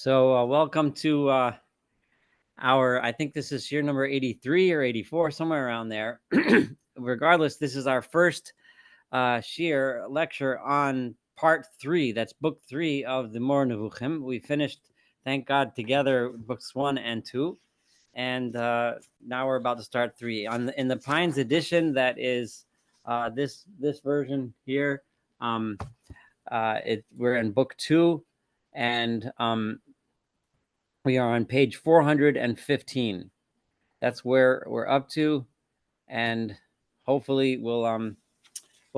Welcome to I think this is year number 83 or 84, somewhere around there. Regardless, this is our first sheer lecture on part 3. That's book 3 of the Mor Nevuchim. We finished, thank God, together books 1 and 2. And now we're about to start 3. In the Pines edition, that is this version here. We're in book 2, and we are on page 415. That's where we're up to, and hopefully we'll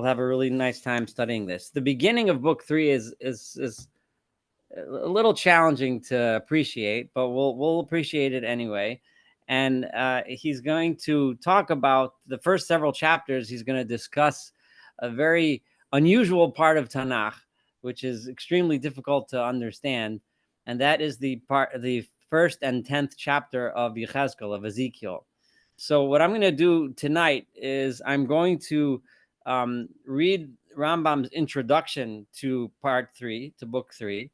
have a really nice time studying this. The beginning of book 3 is a little challenging to appreciate, but we'll appreciate it anyway. And he's going to talk about the first several chapters. He's going to discuss a very unusual part of Tanakh, which is extremely difficult to understand. And that is the first and 10th chapter of Yechezkel, of Ezekiel. So what I'm going to do tonight is I'm going to read Rambam's introduction to part 3, to book 3.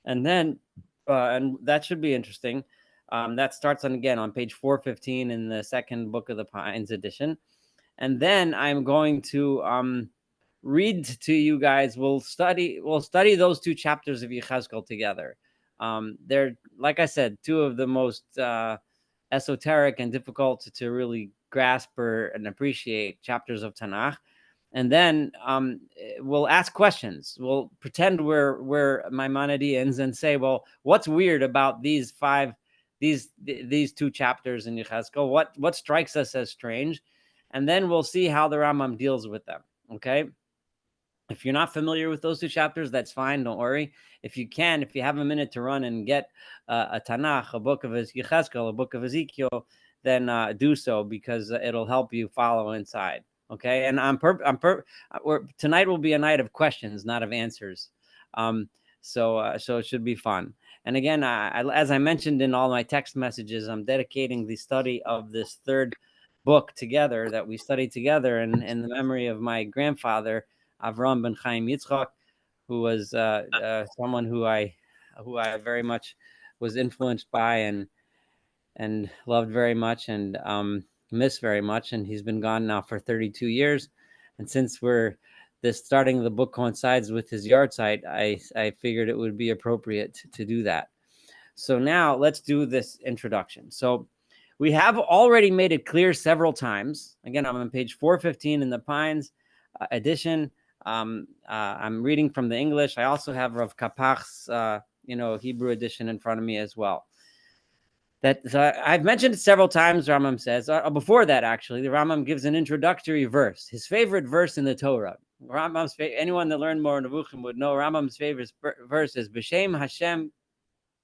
And then, and that should be interesting. That starts on page 415 in the second Book of the Pines edition. And then I'm going to read to you guys. We'll study those 2 chapters of Yechezkel together. They're, like I said, 2 of the most esoteric and difficult to really grasp and appreciate chapters of Tanakh. And then we'll ask questions. We'll pretend we're Maimonideans and say, well, what's weird about these 2 chapters in Yechezkel? What strikes us as strange? And then we'll see how the Rambam deals with them. Okay. If you're not familiar with those 2 chapters, that's fine. Don't worry. If you have a minute to run and get a Tanakh, a book of Yechezkel, a book of Ezekiel, then do so, because it'll help you follow inside. Okay. And tonight will be a night of questions, not of answers. So it should be fun. And again, as I mentioned in all my text messages, I'm dedicating the study of this third book together that we studied together in the memory of my grandfather, Avram ben Chaim Yitzchak, who was someone who I very much was influenced by and loved very much and miss very much. And he's been gone now for 32 years. And since starting the book coincides with his yahrzeit, I figured it would be appropriate to do that. So now let's do this introduction. So we have already made it clear several times. Again, I'm on page 415 in the Pines edition. I'm reading from the English. I also have Rav Kapach's Hebrew edition in front of me as well. I've mentioned it several times. Rambam says before that, actually, the Rambam gives an introductory verse, his favorite verse in the Torah. Anyone that learned more Nevuchim would know Rambam's favorite verse is B'Shem Hashem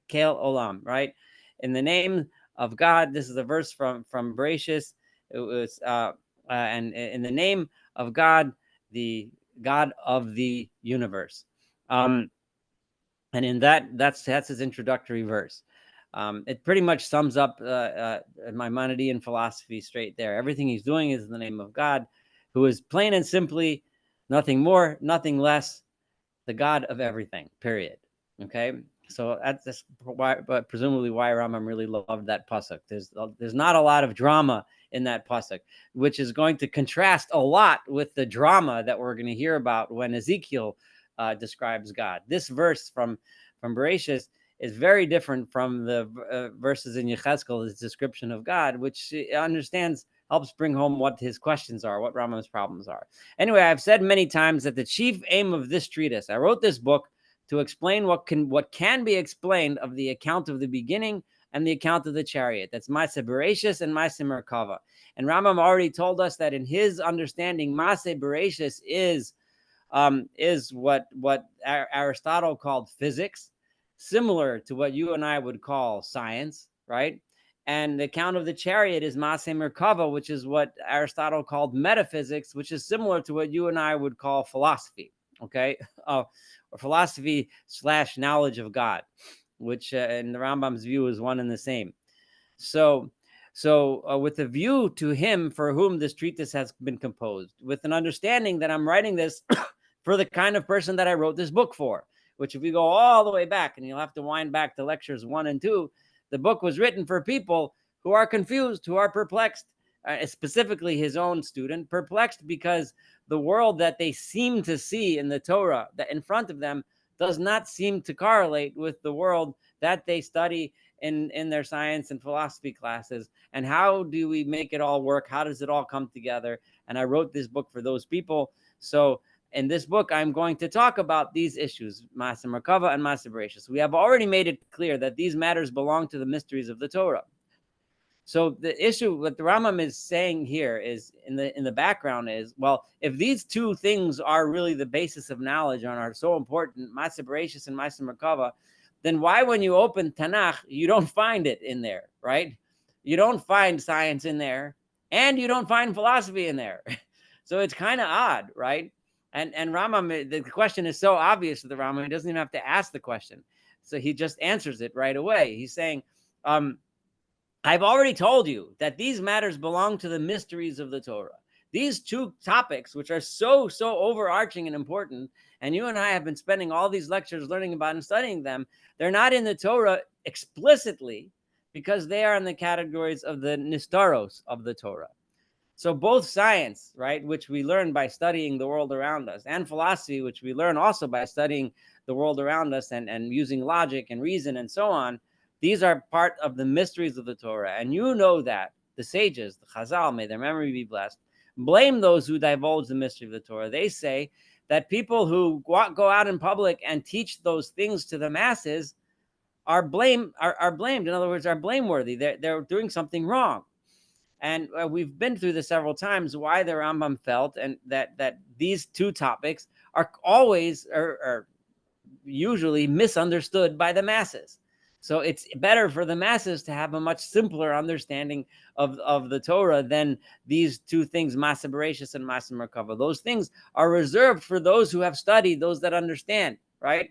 Kel Olam, right? In the name of God. This is a verse from Bereshis. It was and in the name of God, the God of the universe. And in that's his introductory verse. It pretty much sums up Maimonidean philosophy straight there. Everything he's doing is in the name of God, who is plain and simply nothing more, nothing less, the God of everything, period. Okay? So that's why, but presumably why Rambam really loved that pasuk. There's not a lot of drama in that pasuk, which is going to contrast a lot with the drama that we're going to hear about when Ezekiel describes God. This verse from Bereshis is very different from the verses in Yechezkel, his description of God, which helps bring home what his questions are, what Rambam's problems are. Anyway, I've said many times that the chief aim of this treatise, I wrote this book to explain what can be explained of the account of the beginning and the account of the chariot. That's Maaseh Bereshis and Maaseh Merkava. And Rambam already told us that in his understanding, Maaseh Bereshis is what Aristotle called physics, similar to what you and I would call science, right? And the account of the chariot is Maaseh Merkava, which is what Aristotle called metaphysics, which is similar to what you and I would call philosophy, okay? Or philosophy / knowledge of God, which in the Rambam's view is one and the same. So with a view to him for whom this treatise has been composed, with an understanding that I'm writing this for the kind of person that I wrote this book for, which if we go all the way back, and you'll have to wind back to lectures 1 and 2, the book was written for people who are confused, who are perplexed, specifically his own student, perplexed because the world that they seem to see in the Torah that in front of them does not seem to correlate with the world that they study in their science and philosophy classes. And how do we make it all work? How does it all come together? And I wrote this book for those people. So in this book, I'm going to talk about these issues, Ma'aseh Merkava and Ma'aseh Bereishis. We have already made it clear that these matters belong to the mysteries of the Torah. So the issue, what the Rambam is saying here is in the background is, well, if these two things are really the basis of knowledge and are so important, Ma'aseh Bereishis and Ma'aseh Merkava, then why, when you open Tanakh, you don't find it in there, right? You don't find science in there, and you don't find philosophy in there. So it's kind of odd, right? And Rambam, the question is so obvious to the Rambam, he doesn't even have to ask the question. So he just answers it right away. He's saying, I've already told you that these matters belong to the mysteries of the Torah. These two topics, which are so overarching and important, and you and I have been spending all these lectures learning about and studying them, they're not in the Torah explicitly because they are in the categories of the nistaros of the Torah. So both science, right, which we learn by studying the world around us, and philosophy, which we learn also by studying the world around us and using logic and reason and so on, these are part of the mysteries of the Torah. And you know that the sages, the Chazal, may their memory be blessed, blame those who divulge the mystery of the Torah. They say that people who go out in public and teach those things to the masses are blamed. In other words, are blameworthy. They're doing something wrong. And we've been through this several times, why the Rambam felt and that these two topics are always or usually misunderstood by the masses. So it's better for the masses to have a much simpler understanding of the Torah than these two things, Ma'aseh Bereishis and Ma'aseh Merkava. Those things are reserved for those who have studied, those that understand, right?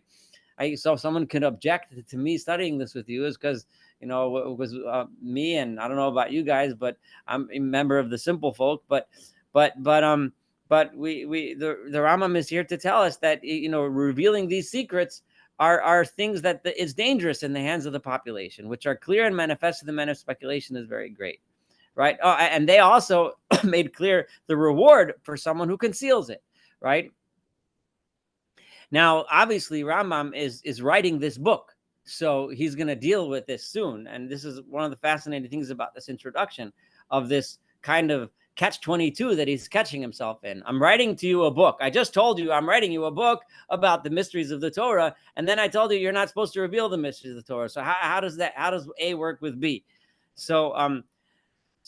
So someone could object to me studying this with you is because, you know, it was me, and I don't know about you guys, but I'm a member of the simple folk. But the Rambam is here to tell us that, you know, revealing these secrets are things that is dangerous in the hands of the population, which are clear and manifest to the men of speculation is very great, right? Oh, and they also made clear the reward for someone who conceals it, right? Now, obviously, Rambam is writing this book, so he's going to deal with this soon. And this is one of the fascinating things about this introduction of this kind of catch-22 that he's catching himself in. I'm writing to you a book. I just told you I'm writing you a book about the mysteries of the Torah, and then I told you you're not supposed to reveal the mysteries of the Torah. So how does A work with B? So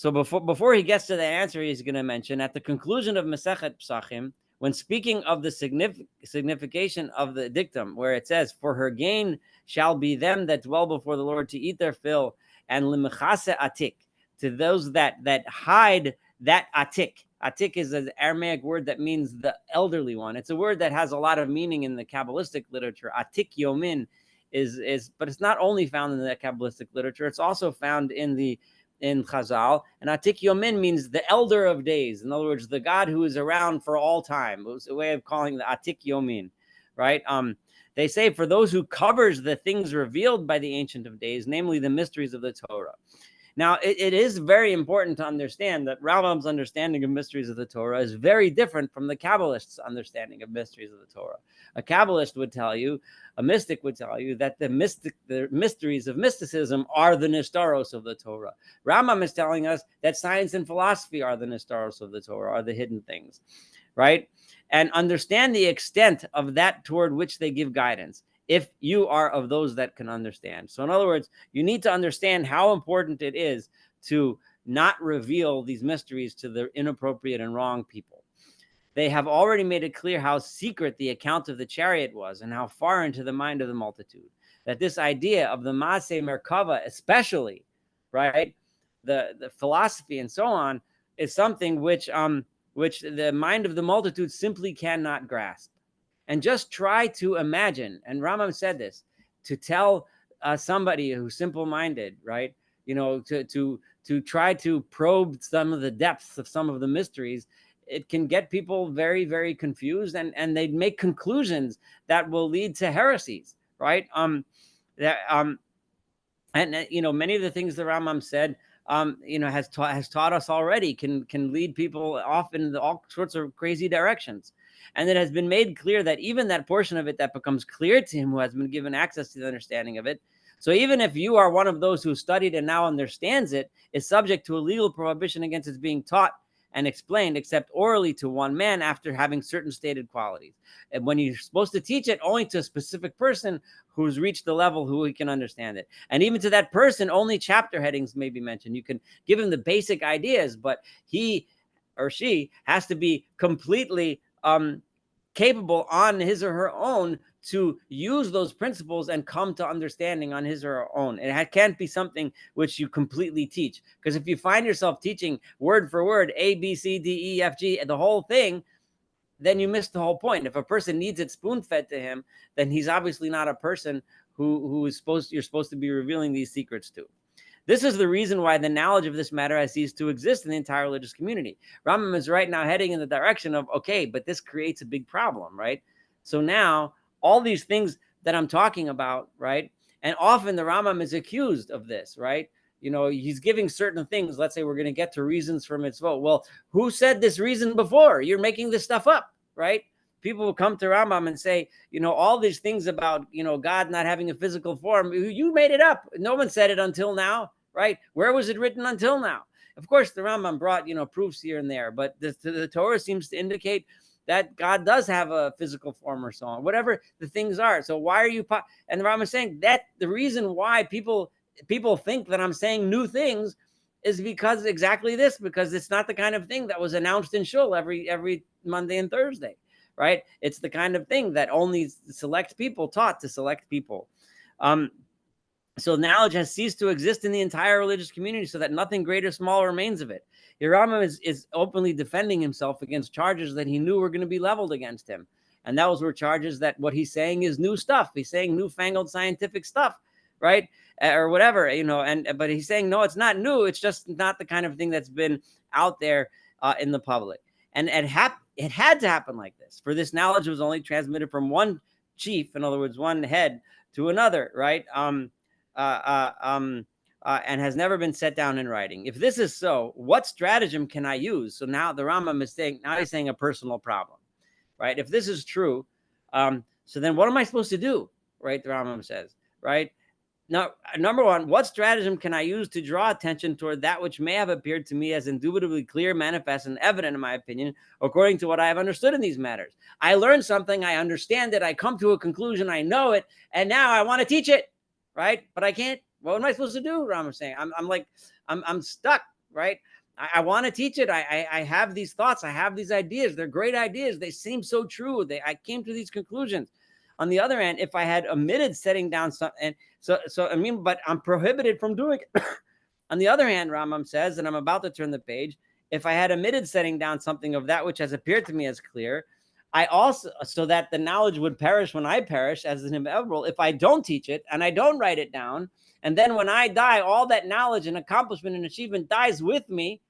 before he gets to the answer, he's going to mention at the conclusion of Masechet Psachim, when speaking of the signification of the dictum, where it says, "For her gain shall be them that dwell before the Lord to eat their fill, and limechase atik, to those that hide that atik." Atik is an Aramaic word that means the elderly one. It's a word that has a lot of meaning in the Kabbalistic literature. Atik yomin but it's not only found in the Kabbalistic literature. It's also found in Chazal. And Atik Yomin means the elder of days. In other words, the God who is around for all time. It was a way of calling the Atik Yomin, right? They say for those who covers the things revealed by the Ancient of Days, namely the mysteries of the Torah. Now, it is very important to understand that Rambam's understanding of mysteries of the Torah is very different from the Kabbalist's understanding of mysteries of the Torah. A Kabbalist would tell you, a mystic would tell you that the mysteries of mysticism are the nistaros of the Torah. Rambam is telling us that science and philosophy are the nistaros of the Torah, are the hidden things, right? And understand the extent of that toward which they give guidance, if you are of those that can understand. So in other words, you need to understand how important it is to not reveal these mysteries to the inappropriate and wrong people. They have already made it clear how secret the account of the chariot was and how far into the mind of the multitude. That this idea of the Ma'aseh Merkava, especially, right, the philosophy and so on, is something which the mind of the multitude simply cannot grasp. And just try to imagine, and Rambam said this, to tell somebody who's simple-minded, right, you know, to try to probe some of the depths of some of the mysteries it can get people very, very confused, and they make conclusions that will lead to heresies, right? And many of the things the Rambam said, has taught us already, can lead people off in all sorts of crazy directions. And it has been made clear that even that portion of it that becomes clear to him who has been given access to the understanding of it. So even if you are one of those who studied and now understands it, is subject to a legal prohibition against its being taught and explained except orally to one man after having certain stated qualities. And when you're supposed to teach it only to a specific person who's reached the level who he can understand it. And even to that person, only chapter headings may be mentioned. You can give him the basic ideas, but he or she has to be completely capable on his or her own to use those principles and come to understanding on his or her own. It can't be something which you completely teach. Because if you find yourself teaching word for word, A, B, C, D, E, F, G, the whole thing, then you miss the whole point. If a person needs it spoon-fed to him, then he's obviously not a person who is you're supposed to be revealing these secrets to. This is the reason why the knowledge of this matter has ceased to exist in the entire religious community. Rambam is right now heading in the direction of, okay, but this creates a big problem, right? So now all these things that I'm talking about, right? And often the Rambam is accused of this, right? He's giving certain things. Let's say we're going to get to reasons for mitzvot. Well, who said this reason before? You're making this stuff up, right? People will come to Rambam and say, all these things about, God not having a physical form, you made it up. No one said it until now, right? Where was it written until now? Of course, the Rambam brought, proofs here and there, but the Torah seems to indicate that God does have a physical form or so on, whatever the things are. So why are you, and the Rambam is saying that the reason why people think that I'm saying new things is because exactly this, because it's not the kind of thing that was announced in shul every Monday and Thursday, right? It's the kind of thing that only select people taught to select people. So knowledge has ceased to exist in the entire religious community, so that nothing great or small remains of it. Rambam is openly defending himself against charges that he knew were going to be leveled against him. And those were charges that what he's saying is new stuff. He's saying newfangled scientific stuff, right? Or whatever, but he's saying, no, it's not new. It's just not the kind of thing that's been out there in the public. And it had to happen like this, for this knowledge was only transmitted from one chief, in other words, one head, to another, right? And has never been set down in writing. If this is so, what stratagem can I use? So now the Rambam is saying, now he's saying a personal problem, right? If this is true, so then what am I supposed to do, right? The Rambam says, right? Now, number one, what stratagem can I use to draw attention toward that which may have appeared to me as indubitably clear, manifest, and evident, in my opinion, according to what I have understood in these matters? I learned something, I understand it, I come to a conclusion, I know it, and now I want to teach it, right? But I can't. What am I supposed to do? Rambam's saying, I'm stuck, right? I want to teach it. I have these thoughts, I have these ideas. They're great ideas. They seem so true. I came to these conclusions. On the other hand, if I had omitted setting down something, but I'm prohibited from doing it. On the other hand, Rambam says, and I'm about to turn the page, if I had omitted setting down something of that which has appeared to me as clear, I also, so that the knowledge would perish when I perish as an inevitable, if I don't teach it and I don't write it down, and then when I die, all that knowledge and accomplishment and achievement dies with me,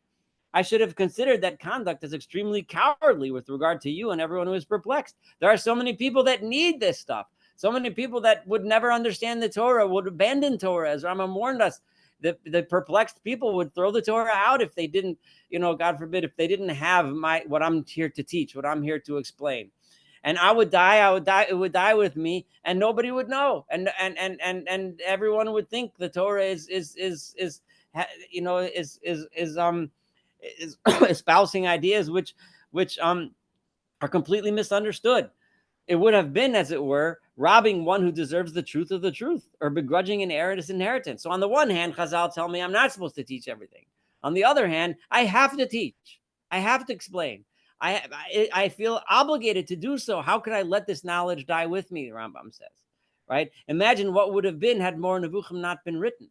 I should have considered that conduct as extremely cowardly with regard to you and everyone who is perplexed. There are so many people that need this stuff. So many people that would never understand the Torah, would abandon Torah, as Rambam warned us. The perplexed people would throw the Torah out if they didn't, God forbid, if they didn't have what I'm here to teach, what I'm here to explain. And I would die, it would die with me, and nobody would know. And everyone would think the Torah is espousing ideas which are completely misunderstood. It would have been, as it were, robbing one who deserves the truth of the truth, or begrudging an heir his inheritance. So on the one hand, Chazal tell me I'm not supposed to teach everything. On the other hand, I have to teach. I have to explain. I feel obligated to do so. How could I let this knowledge die with me, the Rambam says, right? Imagine what would have been had more Nevuchim not been written,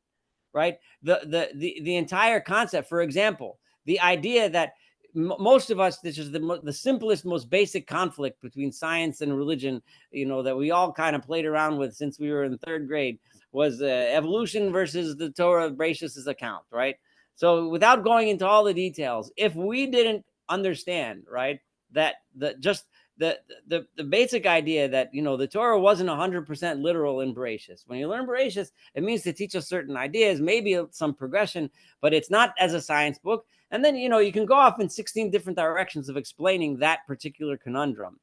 right? The entire concept, for example, the idea that most of us, this is the simplest, most basic conflict between science and religion, that we all kind of played around with since we were in third grade, was evolution versus the Torah Bereshit's account, right? So without going into all the details, if we didn't understand, right, that the basic idea that, the Torah wasn't 100% literal in Bereshis. When you learn Bereshis, it means to teach us certain ideas, maybe some progression, but it's not as a science book. And then, you can go off in 16 different directions of explaining that particular conundrum.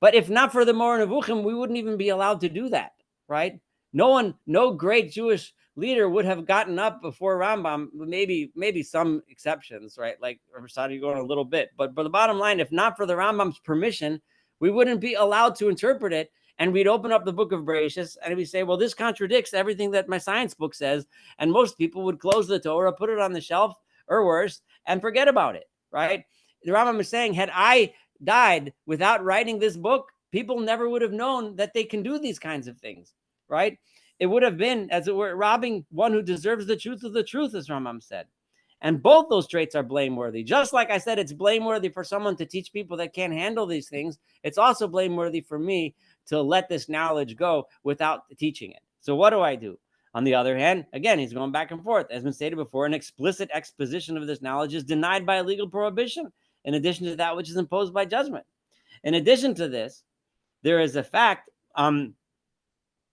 But if not for the Moreh Nevuchim, we wouldn't even be allowed to do that, right? No great Jewish leader would have gotten up before Rambam, maybe some exceptions, right? Like Rasadi going a little bit. But the bottom line, if not for the Rambam's permission, we wouldn't be allowed to interpret it. And we'd open up the book of Bereshis and we'd say, well, this contradicts everything that my science book says. And most people would close the Torah, put it on the shelf, or worse, and forget about it, right? The Rambam is saying, had I died without writing this book, people never would have known that they can do these kinds of things, right? It would have been, as it were, robbing one who deserves the truth of the truth, as Rambam said. And both those traits are blameworthy. Just like I said, it's blameworthy for someone to teach people that can't handle these things. It's also blameworthy for me to let this knowledge go without teaching it. So what do I do? On the other hand, again, he's going back and forth. As been stated before, an explicit exposition of this knowledge is denied by a legal prohibition, in addition to that which is imposed by judgment. In addition to this, there is a fact, and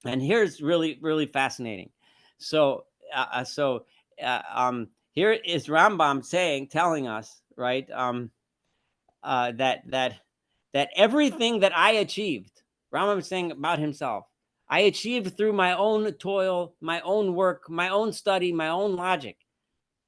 here's really, really fascinating. So here is Rambam telling us, right, that everything that I achieved, Rambam is saying about himself, I achieved through my own toil, my own work, my own study, my own logic.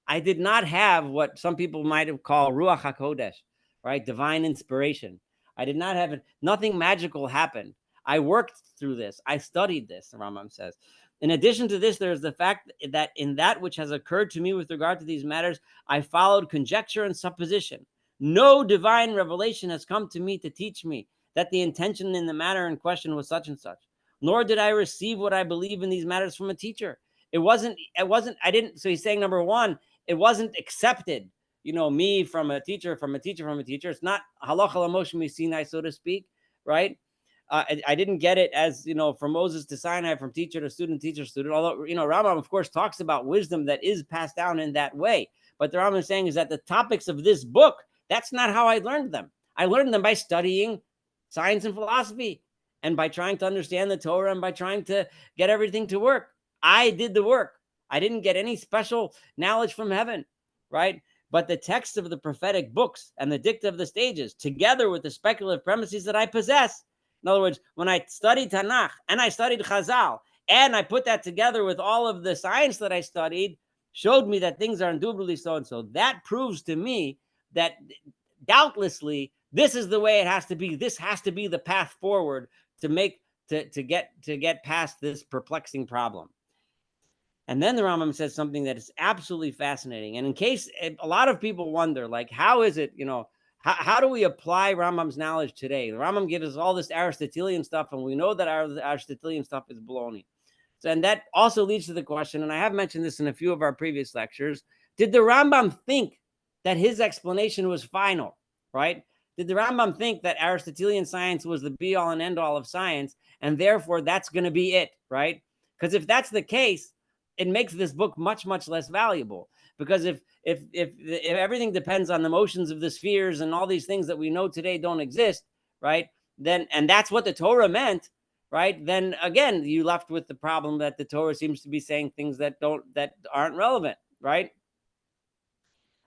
I did not have what some people might have called Ruach HaKodesh, right? Divine inspiration. I did not have it. Nothing magical happened. I worked through this. I studied this, the Rambam says. In addition to this, there is the fact that in that which has occurred to me with regard to these matters, I followed conjecture and supposition. No divine revelation has come to me to teach me that the intention in the matter in question was such and such. Nor did I receive what I believe in these matters from a teacher. So he's saying, number one, it wasn't accepted, me from a teacher, from a teacher, from a teacher. It's not halacha l'Moshe miSinai, so to speak, right? I didn't get it as, from Moses to Sinai, from teacher to student, teacher to student. Although, Rambam, of course, talks about wisdom that is passed down in that way. But the Rambam is saying is that the topics of this book, that's not how I learned them. I learned them by studying science and philosophy and by trying to understand the Torah and by trying to get everything to work. I did the work. I didn't get any special knowledge from heaven, right? But the text of the prophetic books and the dicta of the stages, together with the speculative premises that I possess. In other words, when I studied Tanakh and I studied Chazal, and I put that together with all of the science that I studied, showed me that things are indubitably so and so. That proves to me that doubtlessly this is the way it has to be. This has to be the path forward to get past this perplexing problem. And then the Rambam says something that is absolutely fascinating. And in case a lot of people wonder, like, how is it, how do we apply Rambam's knowledge today? The Rambam gives us all this Aristotelian stuff, and we know that our Aristotelian stuff is baloney. So, and that also leads to the question, and I have mentioned this in a few of our previous lectures, did the Rambam think that his explanation was final, right? Did the Rambam think that Aristotelian science was the be-all and end-all of science, and therefore that's going to be it, right? Because if that's the case, it makes this book much, much less valuable. Because if everything depends on the motions of the spheres and all these things that we know today don't exist, right? Then, and that's what the Torah meant, right? Then again, you left with the problem that the Torah seems to be saying things that aren't relevant, right?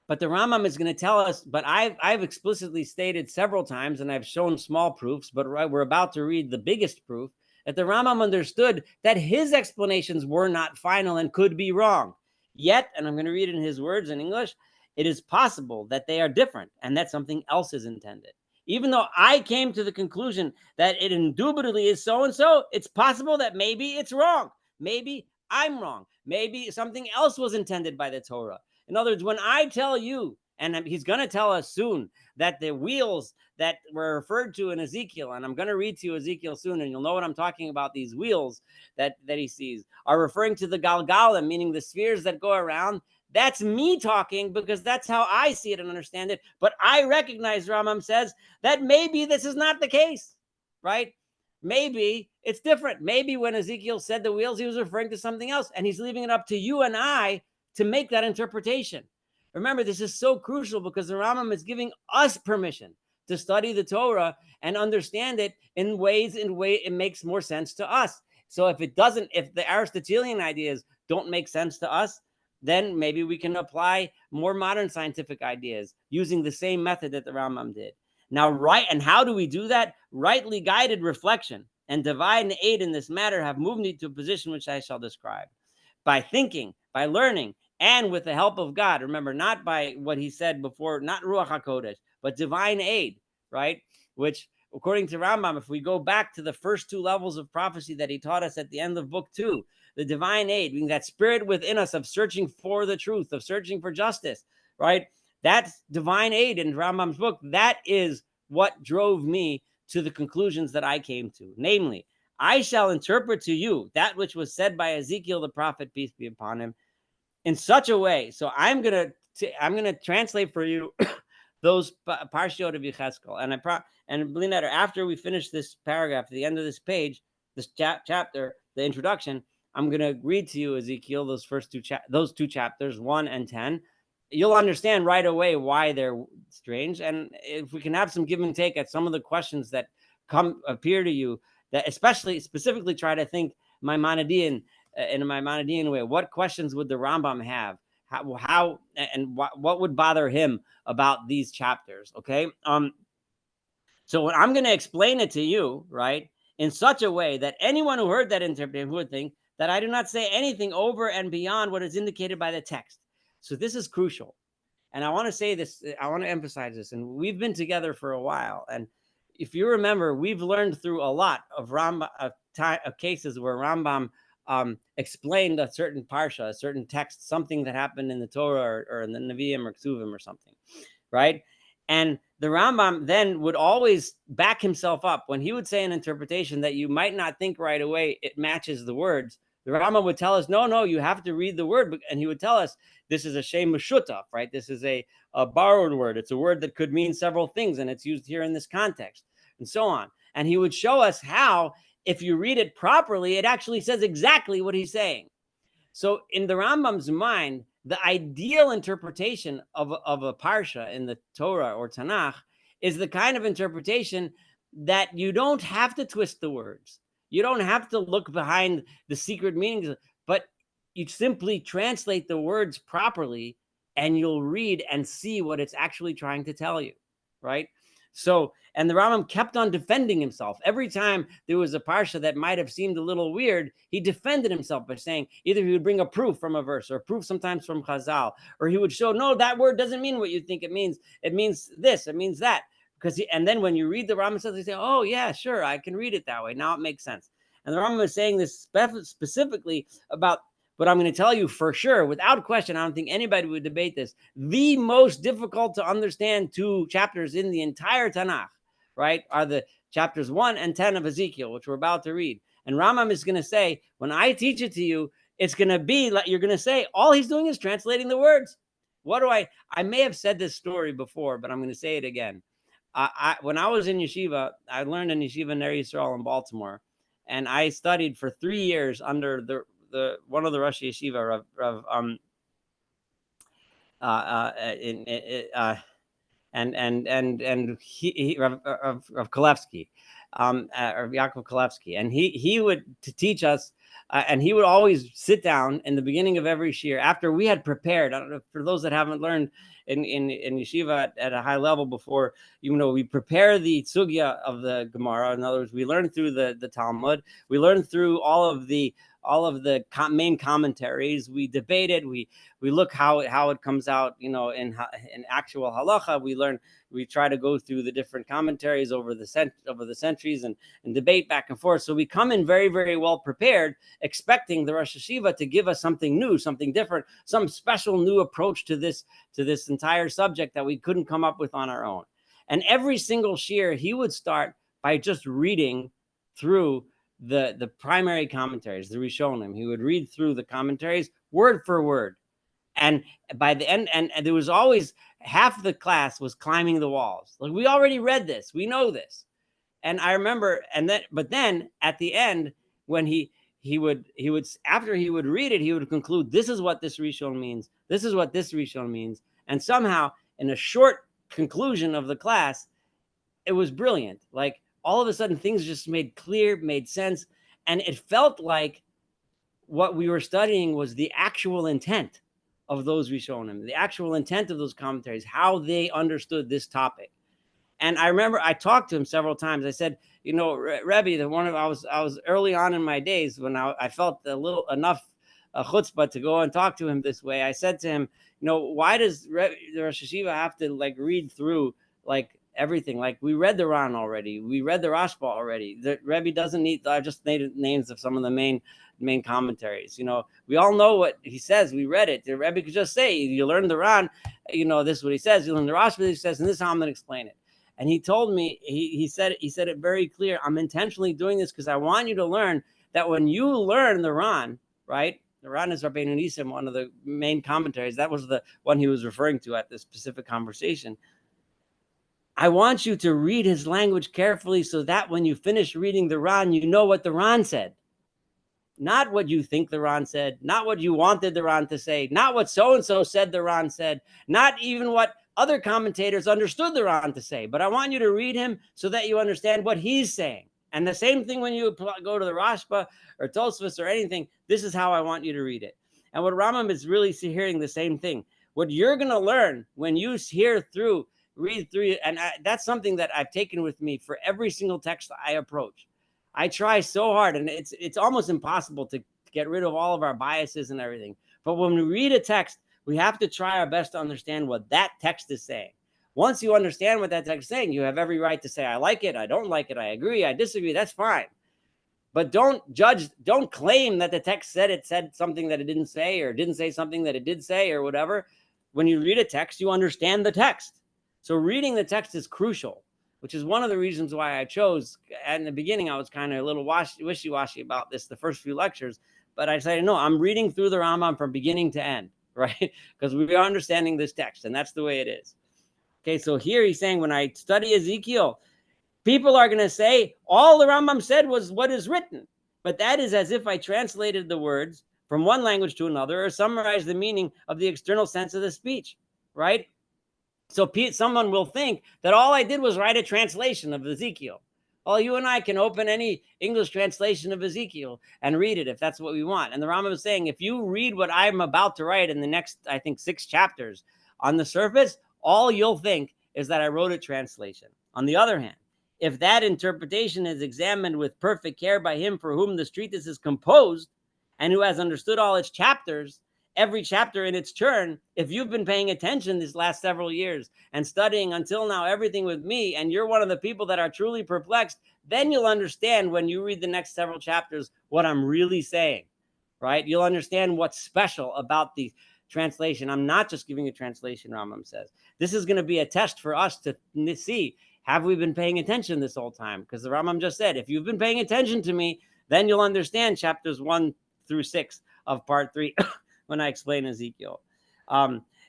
But the Rambam is going to tell us, but I've explicitly stated several times, and I've shown small proofs, but we're about to read the biggest proof, that the Rambam understood that his explanations were not final and could be wrong. Yet, and I'm going to read in his words in English, it is possible that they are different and that something else is intended. Even though I came to the conclusion that it indubitably is so-and-so, it's possible that maybe it's wrong. Maybe I'm wrong. Maybe something else was intended by the Torah. In other words, when I tell you, and he's going to tell us soon, that the wheels that were referred to in Ezekiel, and I'm going to read to you Ezekiel soon, and you'll know what I'm talking about, these wheels that he sees, are referring to the Galgalim, meaning the spheres that go around. That's me talking, because that's how I see it and understand it. But I recognize, Rambam says, that maybe this is not the case, right? Maybe it's different. Maybe when Ezekiel said the wheels, he was referring to something else, and he's leaving it up to you and I to make that interpretation. Remember, this is so crucial because the Rambam is giving us permission to study the Torah and understand it in ways it makes more sense to us. So if the Aristotelian ideas don't make sense to us, then maybe we can apply more modern scientific ideas using the same method that the Rambam did. Now, and how do we do that? Rightly guided reflection and divine aid in this matter have moved me to a position which I shall describe. By thinking, by learning, and with the help of God. Remember, not by what he said before, not Ruach HaKodesh, but divine aid, right? Which, according to Rambam, if we go back to the first two levels of prophecy that he taught us at the end of book 2, the divine aid, being that spirit within us of searching for the truth, of searching for justice, right? That's divine aid in Rambam's book. That is what drove me to the conclusions that I came to. Namely, I shall interpret to you that which was said by Ezekiel the prophet, peace be upon him, in such a way. So I'm gonna translate for you those parshiot of Yechezkel, and Blineder, after we finish this paragraph, at the end of this page, this chapter, the introduction, I'm gonna read to you Ezekiel, those two chapters, 1 and 10. You'll understand right away why they're strange, and if we can have some give and take at some of the questions that appear to you, that specifically try to think Maimonidean in a Maimonidean way. What questions would the Rambam have? How and what would bother him about these chapters? Okay. So I'm going to explain it to you, right, in such a way that anyone who heard that interpretation would think that I do not say anything over and beyond what is indicated by the text. So this is crucial. And I want to say this, I want to emphasize this. And we've been together for a while. And if you remember, we've learned through a lot of cases where Rambam explained a certain parsha, a certain text, something that happened in the Torah or in the Nevi'im or Ksuvim or something, right? And the Rambam then would always back himself up when he would say an interpretation that you might not think right away it matches the words. The Rambam would tell us, no, you have to read the word. And he would tell us, this is a shem meshutaf, right? This is a borrowed word. It's a word that could mean several things, and it's used here in this context, and so on. And he would show us how, if you read it properly, it actually says exactly what he's saying. So in the Rambam's mind, the ideal interpretation of a parsha in the Torah or Tanakh is the kind of interpretation that you don't have to twist the words. You don't have to look behind the secret meanings, but you simply translate the words properly and you'll read and see what it's actually trying to tell you, right? So, and the Rambam kept on defending himself. Every time there was a parsha that might have seemed a little weird, he defended himself by saying either he would bring a proof from a verse or a proof sometimes from Chazal, or he would show, no, that word doesn't mean what you think it means. It means this, it means that. And then when you read the Rambam says, they say, oh yeah, sure, I can read it that way. Now it makes sense. And the Rambam is saying this specifically about, but I'm going to tell you for sure, without question, I don't think anybody would debate this, the most difficult to understand two chapters in the entire Tanakh, right, are the chapters 1 and 10 of Ezekiel, which we're about to read. And Rambam is going to say, when I teach it to you, it's going to be like, you're going to say, all he's doing is translating the words. I may have said this story before, but I'm going to say it again. When I was in yeshiva, I learned in yeshiva Ner Yisrael in Baltimore, and I studied for 3 years under the one of the Rosh Yeshiva Rav Kolevsky, Rav Yaakov Kolevsky, and he would to teach us, and he would always sit down in the beginning of every shir after we had prepared. I don't know, for those that haven't learned in yeshiva at a high level before, we prepare the sugya of the Gemara. In other words, we learn through the Talmud, we learn through all of the main commentaries. We debate it. We look how it comes out, in actual halacha. We try to go through the different commentaries over the centuries and debate back and forth. So we come in very, very well prepared, expecting the Rosh Yeshiva to give us something new, something different, some special new approach to this entire subject that we couldn't come up with on our own. And every single shir, he would start by just reading through the primary commentaries, the Rishonim. He would read through the commentaries word for word. And by the end, and there was always half the class was climbing the walls. Like, we already read this, we know this. And I remember, but then at the end, when he would after he would read it, he would conclude, this is what this Rishon means, this is what this Rishon means. And somehow, in a short conclusion of the class, it was brilliant. Like all of a sudden, things just made clear, made sense. And it felt like what we were studying was the actual intent of those Rishonim, the actual intent of those commentaries, how they understood this topic. And I remember I talked to him several times. I said, you know, Rebbe, I was early on in my days when I felt a little enough chutzpah to go and talk to him this way. I said to him, you know, why does the Rosh Hashiva have to like read through like everything? Like we read the Ran already, we read the Rashba already. The Rebbe doesn't need. I just made names of some of the main commentaries. You know, we all know what he says. We read it. The Rebbe could just say, you learn the Ran, you know, this is what he says. You learn the Rashba, he says, and this is how I'm going to explain it. And he told me, he said it very clear. I'm intentionally doing this because I want you to learn that when you learn the Ran, right? The Ran is Rabbeinu Nisim, one of the main commentaries. That was the one he was referring to at this specific conversation. I want you to read his language carefully so that when you finish reading the Ran, you know what the Ran said. Not what you think the Ran said, not what you wanted the Ran to say, not what so-and-so said the Ran said, not even what other commentators understood the Ran to say. But I want you to read him so that you understand what he's saying. And the same thing when you go to the Rashba or Tosfos or anything, this is how I want you to read it. And what Rambam is really hearing the same thing. What you're going to learn when you read through, and that's something that I've taken with me for every single text I approach. I try so hard, and it's almost impossible to get rid of all of our biases and everything. But when we read a text, we have to try our best to understand what that text is saying. Once you understand what that text is saying, you have every right to say, I like it, I don't like it, I agree, I disagree, that's fine. But don't claim that the text said something that it didn't say, or didn't say something that it did say, or whatever. When you read a text, you understand the text. So reading the text is crucial, which is one of the reasons why I chose. In the beginning, I was kind of a little wishy-washy about this, the first few lectures, but I decided, no, I'm reading through the Rambam from beginning to end, right? Because we are understanding this text, and that's the way it is. Okay, so here he's saying, when I study Ezekiel, people are going to say, all the Rambam said was what is written, but that is as if I translated the words from one language to another or summarized the meaning of the external sense of the speech, right? So someone will think that all I did was write a translation of Ezekiel. Well, you and I can open any English translation of Ezekiel and read it if that's what we want. And the Rambam is saying, if you read what I'm about to write in the next, I think, 6 chapters, on the surface, all you'll think is that I wrote a translation. On the other hand, if that interpretation is examined with perfect care by him for whom the treatise is composed and who has understood all its chapters, every chapter in its turn, if you've been paying attention these last several years and studying until now everything with me, and you're one of the people that are truly perplexed, then you'll understand when you read the next several chapters what I'm really saying, right? You'll understand what's special about the translation. I'm not just giving a translation, Rambam says. This is going to be a test for us to see, have we been paying attention this whole time? Because the Rambam just said, if you've been paying attention to me, then you'll understand chapters 1 through 6 of part 3 when I explain Ezekiel,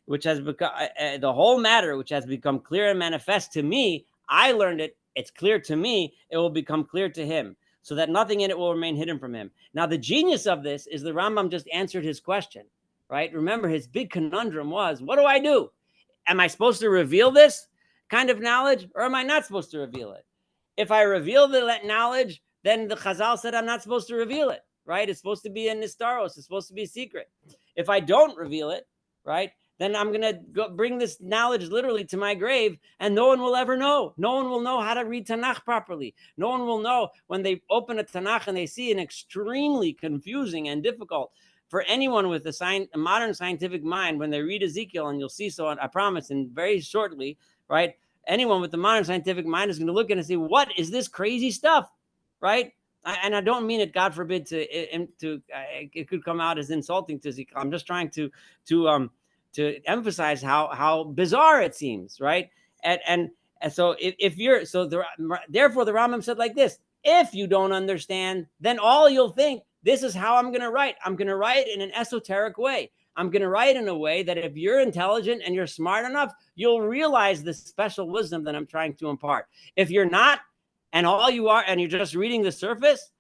which has become the whole matter, which has become clear and manifest to me. I learned it. It's clear to me. It will become clear to him, so that nothing in it will remain hidden from him. Now, the genius of this is the Rambam just answered his question, right? Remember, his big conundrum was, what do I do? Am I supposed to reveal this kind of knowledge, or am I not supposed to reveal it? If I reveal the knowledge, then the Chazal said I'm not supposed to reveal it, right? It's supposed to be a nistaros. It's supposed to be secret. If I don't reveal it, right, then I'm going to go bring this knowledge literally to my grave, and no one will ever know. No one will know how to read Tanakh properly. No one will know when they open a Tanakh and they see an extremely confusing and difficult for anyone with a modern scientific mind. When they read Ezekiel, and you'll see so, I promise, and very shortly, right, anyone with a modern scientific mind is going to look at it and say, what is this crazy stuff, right? And I don't mean it, God forbid, it could come out as insulting to Ezekiel. I'm just trying to emphasize how bizarre it seems, right? And so therefore the Rambam said like this: if you don't understand, then all you'll think, this is how I'm going to write. I'm going to write in an esoteric way. I'm going to write in a way that if you're intelligent and you're smart enough, you'll realize the special wisdom that I'm trying to impart. If you're not, and all you are, and you're just reading the surface,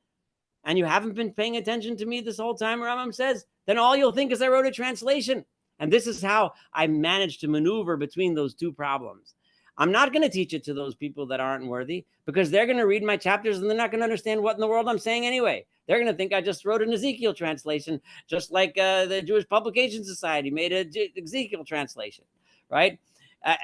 and you haven't been paying attention to me this whole time, Rambam says, then all you'll think is I wrote a translation. And this is how I managed to maneuver between those two problems. I'm not going to teach it to those people that aren't worthy, because they're going to read my chapters and they're not going to understand what in the world I'm saying anyway. They're going to think I just wrote an Ezekiel translation, just like the Jewish Publication Society made an Ezekiel translation, right?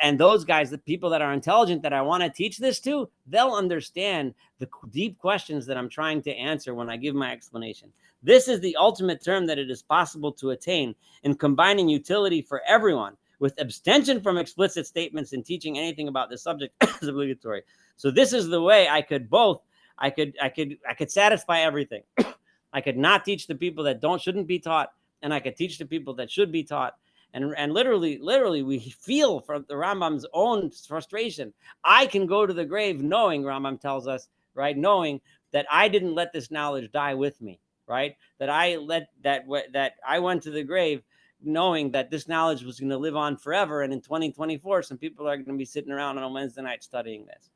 And those guys, the people that are intelligent that I want to teach this to, they'll understand the deep questions that I'm trying to answer when I give my explanation. This is the ultimate term that it is possible to attain in combining utility for everyone with abstention from explicit statements and teaching anything about the subject is obligatory. So this is the way I could satisfy everything. I could not teach the people that shouldn't be taught, and I could teach the people that should be taught. And literally, we feel from the Rambam's own frustration. I can go to the grave knowing, Rambam tells us, right, knowing that I didn't let this knowledge die with me, right? That I went to the grave knowing that this knowledge was going to live on forever. And in 2024, some people are going to be sitting around on a Wednesday night studying this.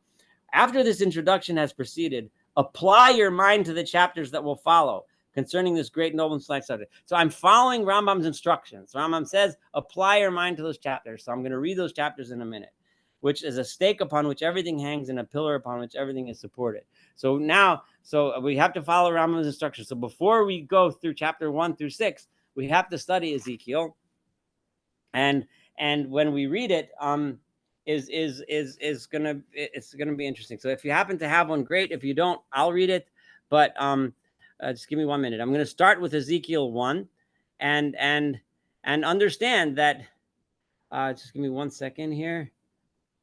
After this introduction has proceeded, apply your mind to the chapters that will follow concerning this great noble and select subject. So I'm following Rambam's instructions. Rambam says, apply your mind to those chapters. So I'm going to read those chapters in a minute, which is a stake upon which everything hangs and a pillar upon which everything is supported. So we have to follow Rambam's instructions. So before we go through chapter 1 through 6, we have to study Ezekiel. And when we read it, it's gonna be interesting. So if you happen to have one, great. If you don't, I'll read it. But just give me 1 minute. I'm going to start with Ezekiel 1, and understand that. Just give me 1 second here.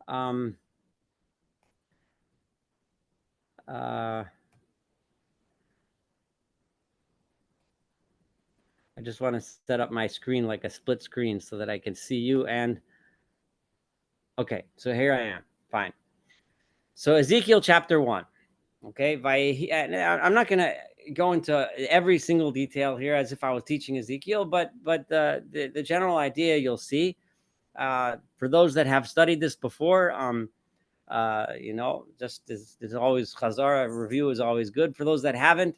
I just want to set up my screen like a split screen so that I can see you. And okay, so here I am. Fine. So Ezekiel chapter 1. Okay, I'm not going to go into every single detail here as if I was teaching Ezekiel, but the general idea you'll see. For those that have studied this before, just there's always Chazara, a review is always good. For those that haven't,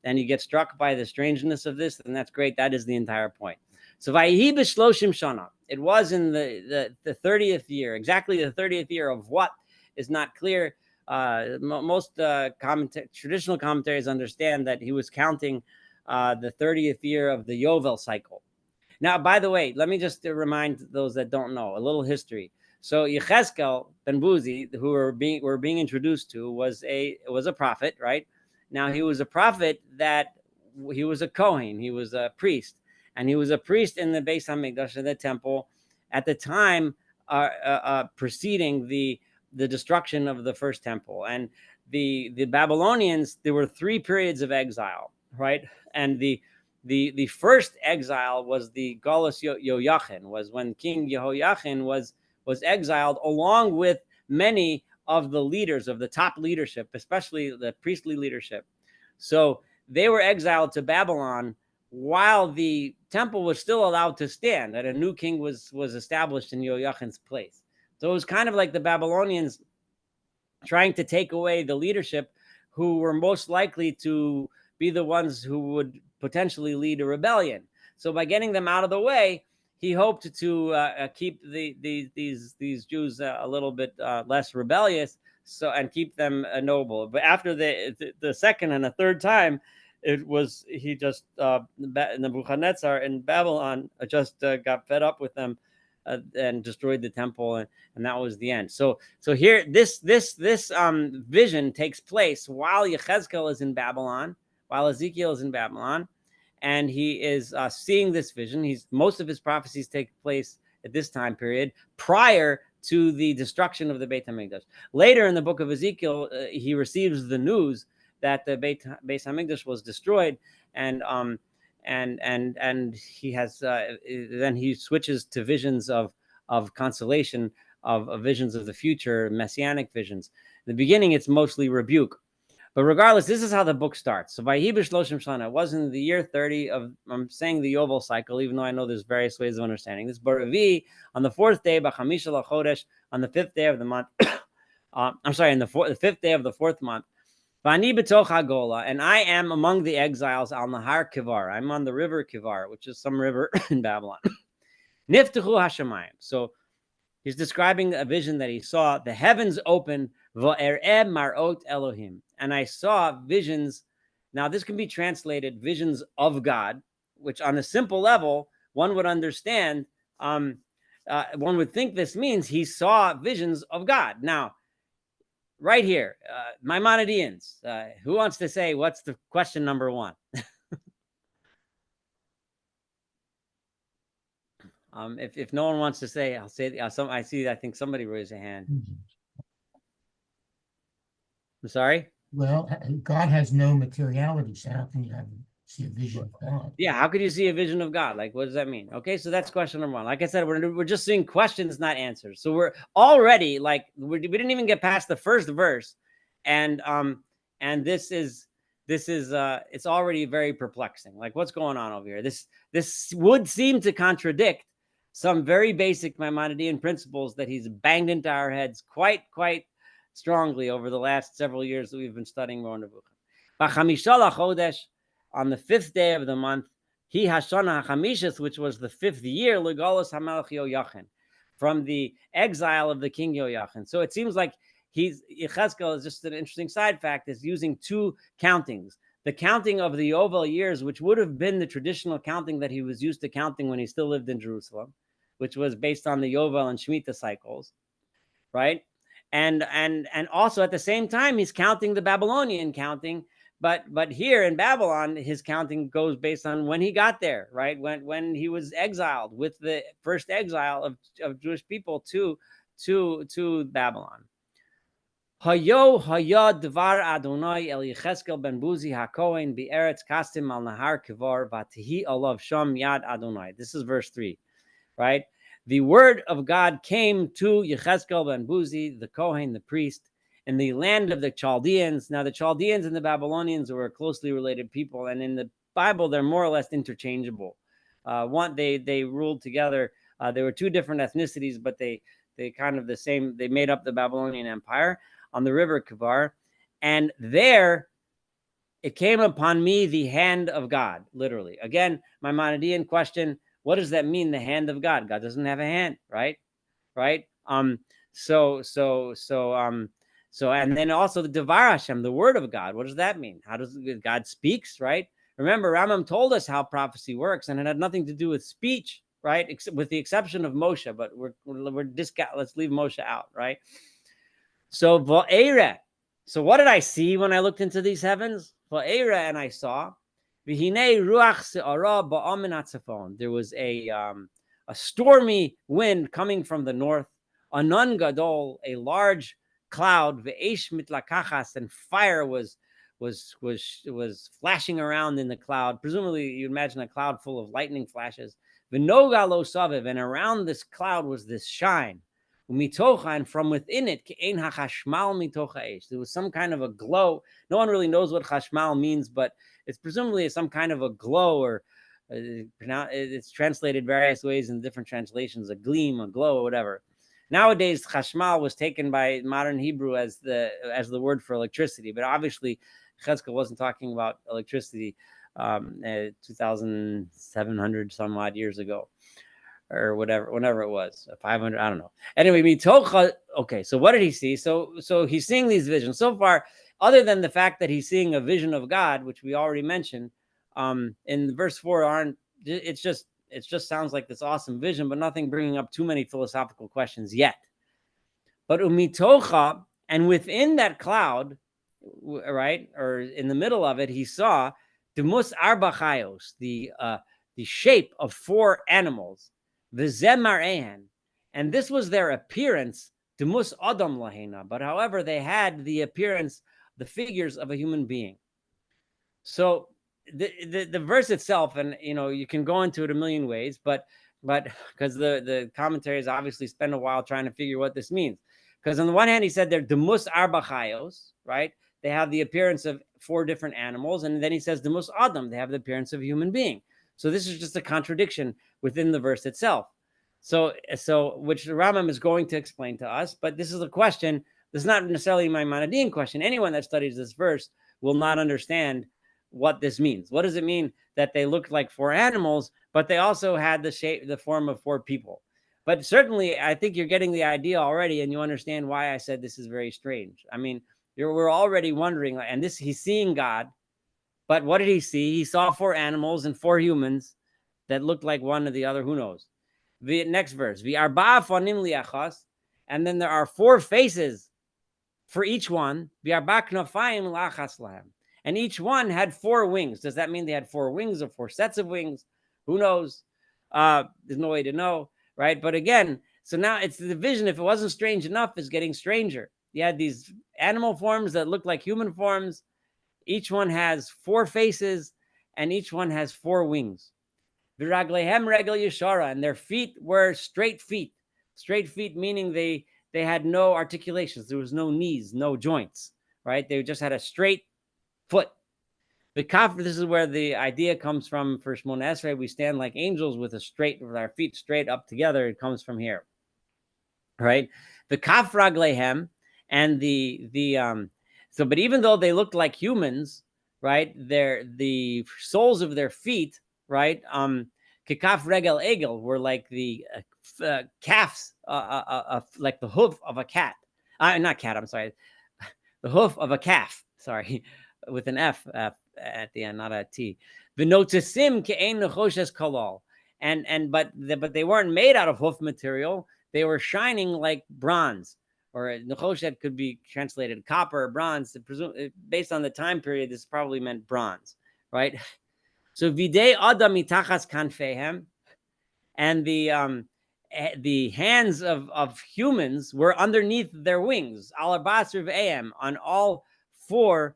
and you get struck by the strangeness of this, then that's great. That is the entire point. So Vayihi b'shloshim shana. It was in the 30th year, exactly the 30th year of what is not clear. Most traditional commentaries understand that he was counting the 30th year of the Yovel cycle. Now, by the way, let me just remind those that don't know a little history. So Yechezkel ben Buzi, who we're being introduced to, was a prophet, right? Now he was a prophet he was a Kohen, he was a priest, and he was a priest in the Beis Hamikdash, the temple, at the time preceding the destruction of the first temple. And the Babylonians, there were 3 periods of exile, right? And the first exile was the Galus Yoyachin, was when King Yehoiachin was exiled along with many of the leaders of the top leadership, especially the priestly leadership. So they were exiled to Babylon while the temple was still allowed to stand, and a new king was established in Yehoiachin's place. So it was kind of like the Babylonians trying to take away the leadership who were most likely to be the ones who would potentially lead a rebellion. So by getting them out of the way, he hoped to keep these Jews a little bit less rebellious, and keep them noble. But after the second and a third time, Nebuchadnezzar in Babylon just got fed up with them and destroyed the temple, and that was the end. So here this vision takes place while Yechezkel is in Babylon, while Ezekiel is in Babylon. And he is seeing this vision. Most of his prophecies take place at this time period, prior to the destruction of the Beit HaMikdash. Later in the book of Ezekiel, he receives the news that the Beit HaMikdash was destroyed, and he has then he switches to visions of consolation, of visions of the future, messianic visions. In the beginning, it's mostly rebuke. But regardless, this is how the book starts. So Vayihi b'shloshim shana, it was in the year 30 of, I'm saying the Yovel cycle, even though I know there's various ways of understanding this. Baravi, on the 4th day, b'chamisha l'chodesh, on the 5th day of the month, the 5th day of the 4th month, Vani b'toch hagola, and I am among the exiles al nahar Kivar. I'm on the river Kivar, which is some river in Babylon. Niftachu hashamayim. So he's describing a vision that he saw. The heavens opened, va'ereh marot Elohim. And I saw visions. Now, this can be translated visions of God, which on a simple level, one would understand. One would think this means he saw visions of God. Now, right here, Maimonideans, who wants to say what's the question number one? If no one wants to say, I'll say. I see. I think somebody raised a hand. I'm sorry. Well, God has no materiality, so how can you see a vision of God? Yeah, how could you see a vision of God? Like, what does that mean? Okay, so that's question number one. Like I said, we're just seeing questions, not answers. So we're already like we didn't even get past the first verse, and this is it's already very perplexing. Like, what's going on over here? This would seem to contradict some very basic Maimonidean principles that he's banged into our heads quite strongly over the last several years that we've been studying Moreh Nevuchim. On the 5th day of the month, he Hashana HaChamishis, which was the 5th year, Legalos HaMelech Yoyachin, from the exile of the king Yoyachin. So it seems like Yechezkel is just an interesting side fact, is using two countings. The counting of the Yovel years, which would have been the traditional counting that he was used to counting when he still lived in Jerusalem, which was based on the Yovel and Shemitah cycles, right? And also at the same time, he's counting the Babylonian counting. But here in Babylon, his counting goes based on when he got there, right? When he was exiled with the first exile of Jewish people to Babylon. Hayo dvar Adonai el Yechezkel ben Buzi hakohen be'eretz kastim al nahar kivar vatihi alav sham yad Adonai. This is verse 3, right? The word of God came to Yechezkel ben Buzi, the Kohen, the priest, in the land of the Chaldeans. Now, the Chaldeans and the Babylonians were closely related people, and in the Bible, they're more or less interchangeable. They ruled together. There were two different ethnicities, but they kind of the same. They made up the Babylonian Empire on the river Kivar, and there it came upon me the hand of God, literally. Again, Maimonidean question: what does that mean? The hand of God? God doesn't have a hand, right? So, and then also the Devar Hashem, the word of God. What does that mean? How does God speaks, right? Remember, Rambam told us how prophecy works, and it had nothing to do with speech, right? With the exception of Moshe, but let's leave Moshe out, right? So Va'era. So what did I see when I looked into these heavens? Va'era, and I saw V'hinei ruach se'ara ba'amin atzafon. There was a stormy wind coming from the north. Anan gadol, a large cloud, ve'esh mitlakachas, and fire was flashing around in the cloud. Presumably, you imagine a cloud full of lightning flashes. V'noga lo saviv, and around this cloud was this shine. Umitocha, and from within it, ke'ein hachashmal mitocha eish. There was some kind of a glow. No one really knows what chashmal means, but it's presumably some kind of a glow, or it's translated various ways in different translations, a gleam, a glow, or whatever. Nowadays, chashmal was taken by modern Hebrew as the word for electricity, but obviously, Chezkel wasn't talking about electricity 2,700 some odd years ago, or whenever it was, 500, I don't know. Anyway, mitocha. Okay, so what did he see? So he's seeing these visions. So far, other than the fact that he's seeing a vision of God, which we already mentioned, in verse 4, it just sounds like this awesome vision, but nothing bringing up too many philosophical questions yet. But umitocha, and within that cloud, right, or in the middle of it, he saw demus arba chayos, the shape of 4 animals, v'zeh, and this was their appearance, demus adam lahena. But however, they had the appearance, the figures of a human being. So the verse itself, and you can go into it a million ways, but because the commentaries obviously spend a while trying to figure what this means. Because on the one hand, he said they're demus arba chayos, right? They have the appearance of 4 different animals, and then he says demus adam, they have the appearance of a human being. So this is just a contradiction within the verse itself. So which the Rambam is going to explain to us, but this is a question. This is not necessarily my Maimonidean question. Anyone that studies this verse will not understand what this means. What does it mean that they looked like four animals, but they also had the form of four people? But certainly, I think you're getting the idea already, and you understand why I said this is very strange. I mean, we're already wondering, and he's seeing God, but what did he see? He saw four animals and four humans that looked like one or the other. Who knows? The next verse, and then there are four faces for each one, and each one had four wings. Does that mean they had four wings or four sets of wings? Who knows? There's no way to know, right? But again, so now it's the vision. If it wasn't strange enough, it's getting stranger. You had these animal forms that look like human forms. Each one has four faces, and each one has four wings. Viraglehem regel yeshara, and their feet were straight feet. Straight feet meaning they had no articulations. There was no knees, no joints, right? They just had a straight foot. The kaf, this is where the idea comes from for Shmona Esrei. We stand like angels with our feet straight up together. It comes from here, right? The kaf raglehem, and but even though they looked like humans, right? The soles of their feet, right? Kikaf regel egel were like the calves, like the hoof of a cat. Not cat, I'm sorry. The hoof of a calf, sorry, with an F at the end, not a T. V'notesim ke'ein nechoshes kalal. But they weren't made out of hoof material. They were shining like bronze. Or nechoshet could be translated copper or bronze. Based on the time period, this probably meant bronze, right? So videi adam mitachas kanfehem, and the hands of humans were underneath their wings, alabasr v'am, on all four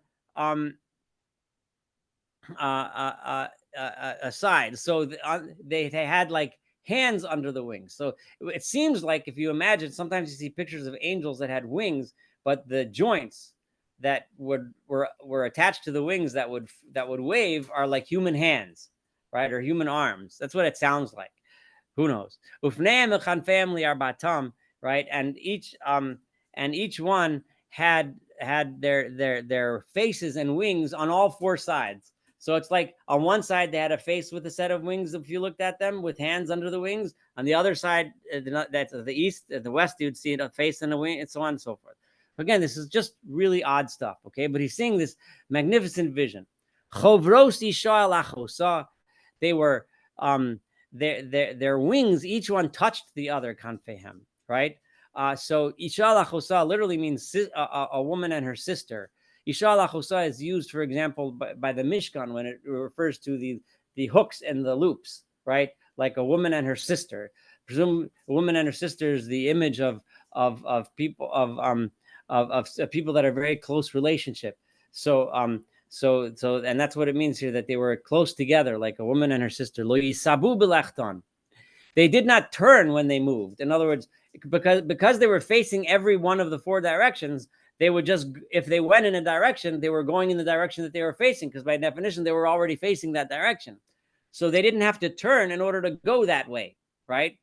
sides. So they had like hands under the wings. So it seems like, if you imagine, sometimes you see pictures of angels that had wings, but the joints that were attached to the wings that would wave are like human hands, right, or human arms. That's what it sounds like. Who knows? Ufneim family are batam, right, and each one had their faces and wings on all four sides. So it's like on one side they had a face with a set of wings, if you looked at them, with hands under the wings. On the other side, that's the east, the west, you'd see a face and a wing, and so on and so forth. Again, this is just really odd stuff, okay? But he's seeing this magnificent vision. They were their wings, each one touched the other, kanfehem, right? So isha lachosa literally means a woman and her sister. Isha lachosa is used, for example, by the Mishkan when it refers to the hooks and the loops, right? Like a woman and her sister. Presume a woman and her sister is the image of people of people that are very close relationship. So and that's what it means here, that they were close together, like a woman and her sister. Lo yisabu belachton. They did not turn when they moved. In other words, because they were facing every one of the four directions, they would just, if they went in a direction, they were going in the direction that they were facing, because by definition, they were already facing that direction. So they didn't have to turn in order to go that way, right?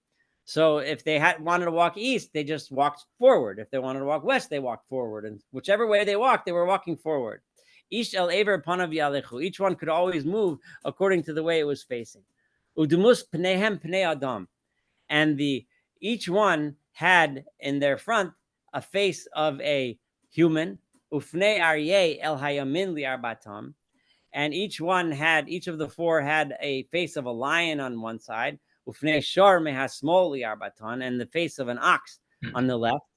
So if they wanted to walk east, they just walked forward. If they wanted to walk west, they walked forward. And whichever way they walked, they were walking forward. Each one could always move according to the way it was facing. Udumus pnehem pnei adam, and each one had in their front a face of a human. Ufnei aryeh el hayamin liarbatam, and each of the four had a face of a lion on one side. Ufnei shor mehasmol liarbatan, and the face of an ox on the left,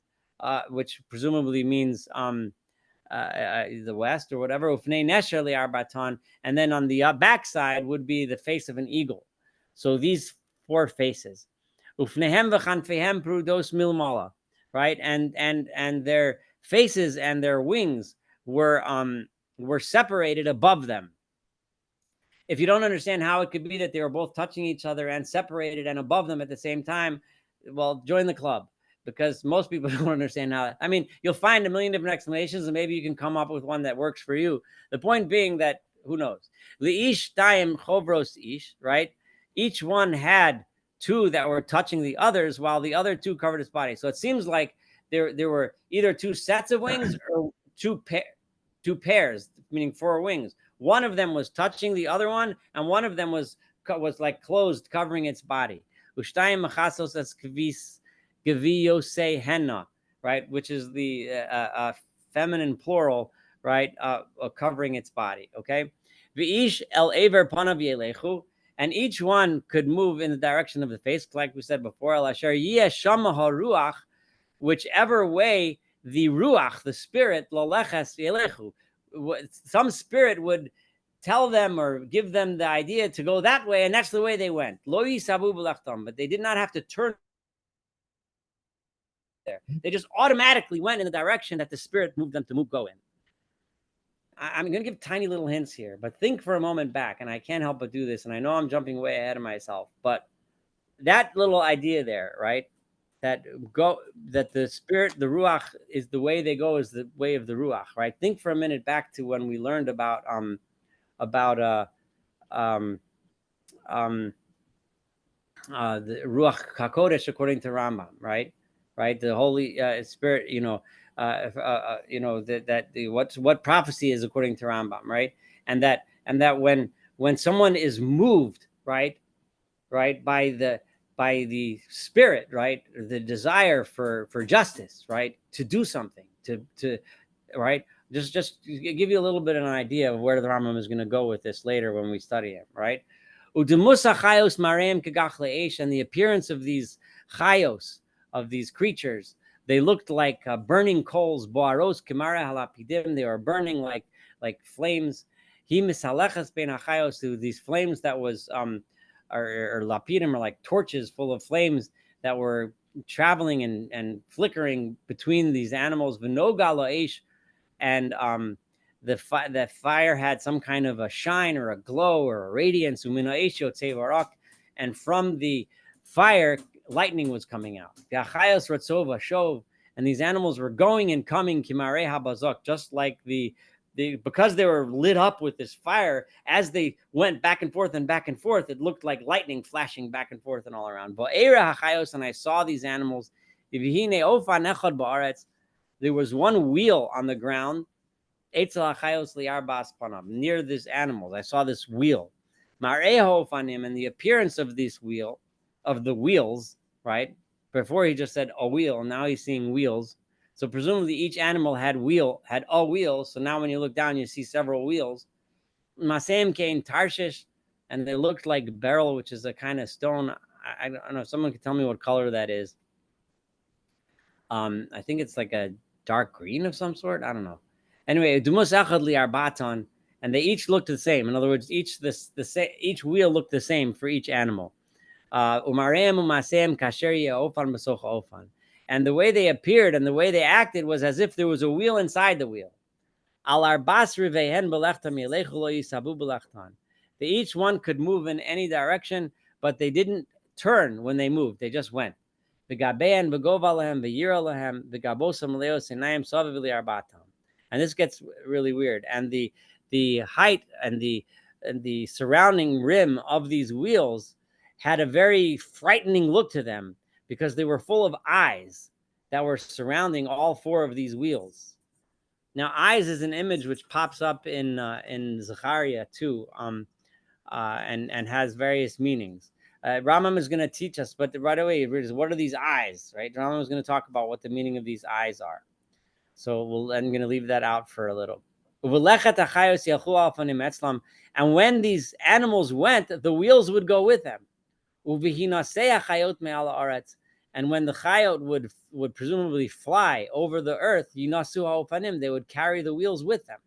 which presumably means the west or whatever. Ufnei nesher liarbatan, and then on the back side would be the face of an eagle. So these four faces. Ufnehem v'chanfehem prudos milmala, right? And their faces and their wings were separated above them. If you don't understand how it could be that they were both touching each other and separated and above them at the same time, well, join the club, because most people don't understand how. I mean, you'll find a million different explanations, and maybe you can come up with one that works for you. The point being that, who knows? Li'ish daim chovros ish, right? Each one had two that were touching the others, while the other two covered his body. So it seems like there were either two sets of wings or two pairs, meaning four wings. One of them was touching the other one, and one of them was like closed, covering its body. Ushtayim machasos as kvis geviyose henna, right, which is the feminine plural, right, covering its body. Okay, v'ish el aver panav yelechu, and each one could move in the direction of the face, like we said before. El asher yeh shama haruach, whichever way the ruach, the spirit, laleches yelechu, some spirit would tell them or give them the idea to go that way, and that's the way they went. Lo yisabu b'lachtam, but they did not have to turn there. They just automatically went in the direction that the spirit moved them to go in. I'm going to give tiny little hints here, but think for a moment back, and I can't help but do this, and I know I'm jumping way ahead of myself, but that little idea there, right? That the spirit, the ruach, is the way they go, is the way of the ruach, right? Think for a minute back to when we learned about the ruach hakodesh according to Rambam, right? The Holy Spirit, what prophecy is according to Rambam, right? And that when someone is moved, right, by the spirit, right, the desire for justice, right, to do something, to right, just give you a little bit of an idea of where the Rambam is going to go with this later when we study him, right? And the appearance of these chayos, of these creatures, they looked like burning coals. Boaros kimara halapidim, they were burning like flames. He misalechas ben achayos, to these flames that was or lapidim, or like torches full of flames that were traveling and flickering between these animals. V'noga lo'esh, and the fire had some kind of a shine or a glow or a radiance. And from the fire, lightning was coming out. And these animals were going and coming, just like the because they were lit up with this fire, as they went back and forth, it looked like lightning flashing back and forth and all around. And I saw these animals. There was one wheel on the ground near these animals. I saw this wheel. And the appearance of this wheel, of the wheels, right? Before he just said a wheel, now he's seeing wheels. So presumably each animal had a wheel. So now when you look down, you see several wheels. Masem came Tarshish, and they looked like beryl, which is a kind of stone. I don't know if someone could tell me what color that is. I think it's like a dark green of some sort. I don't know. Anyway, and they each looked the same. In other words, each wheel looked the same for each animal. And the way they appeared and the way they acted was as if there was a wheel inside the wheel. Each one could move in any direction, but they didn't turn when they moved. They just went. And this gets really weird. And the height and the surrounding rim of these wheels had a very frightening look to them, because they were full of eyes that were surrounding all four of these wheels. Now, eyes is an image which pops up in Zechariah too, and has various meanings. Rambam is going to teach us, but right away, what are these eyes, right? Rambam is going to talk about what the meaning of these eyes are. So I'm going to leave that out for a little. And when these animals went, the wheels would go with them. And when the chayot would presumably fly over the earth, they would carry the wheels with them.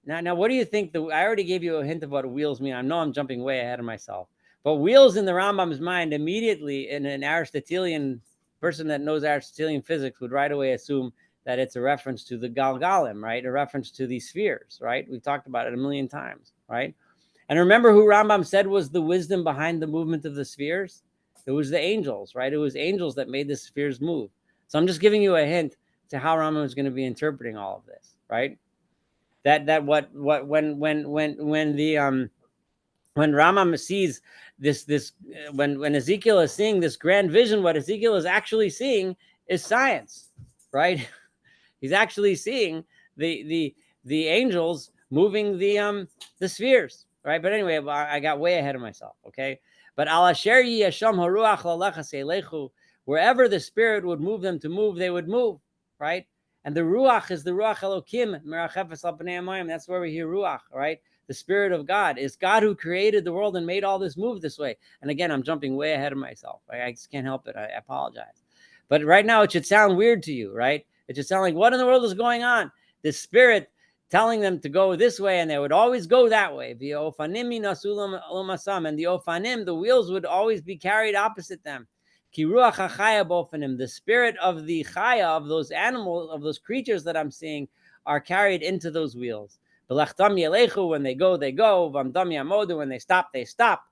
Now, what do you think? I already gave you a hint of what wheels mean. I know I'm jumping way ahead of myself. But wheels in the Rambam's mind, immediately, in an Aristotelian person that knows Aristotelian physics, would right away assume that it's a reference to the Galgalim, right? A reference to these spheres, right? We've talked about it a million times, right? And remember who Rambam said was the wisdom behind the movement of the spheres? It was the angels, right? It was angels that made the spheres move. So I'm just giving you a hint to how Rambam is going to be interpreting all of this, right? When Rambam sees this when Ezekiel is seeing this grand vision, what Ezekiel is actually seeing is science, right? He's actually seeing the the angels moving the spheres, right? But anyway, I got way ahead of myself, okay? But al asher yasham haruach lalechas elechu, wherever the spirit would move them to move, they would move, right? And the ruach is the ruach elokim merachefes al pnei hamayim. That's where we hear ruach, right? The spirit of God is God who created the world and made all this move this way. And again, I'm jumping way ahead of myself. I just can't help it. I apologize. But right now, it should sound weird to you, right? It should sound like, what in the world is going on? The spirit telling them to go this way, and they would always go that way. The ofanim, and the ofanim, the wheels would always be carried opposite them. The spirit of the chaya, of those animals, of those creatures that I'm seeing, are carried into those wheels. When they go, they go. When they stop, they stop.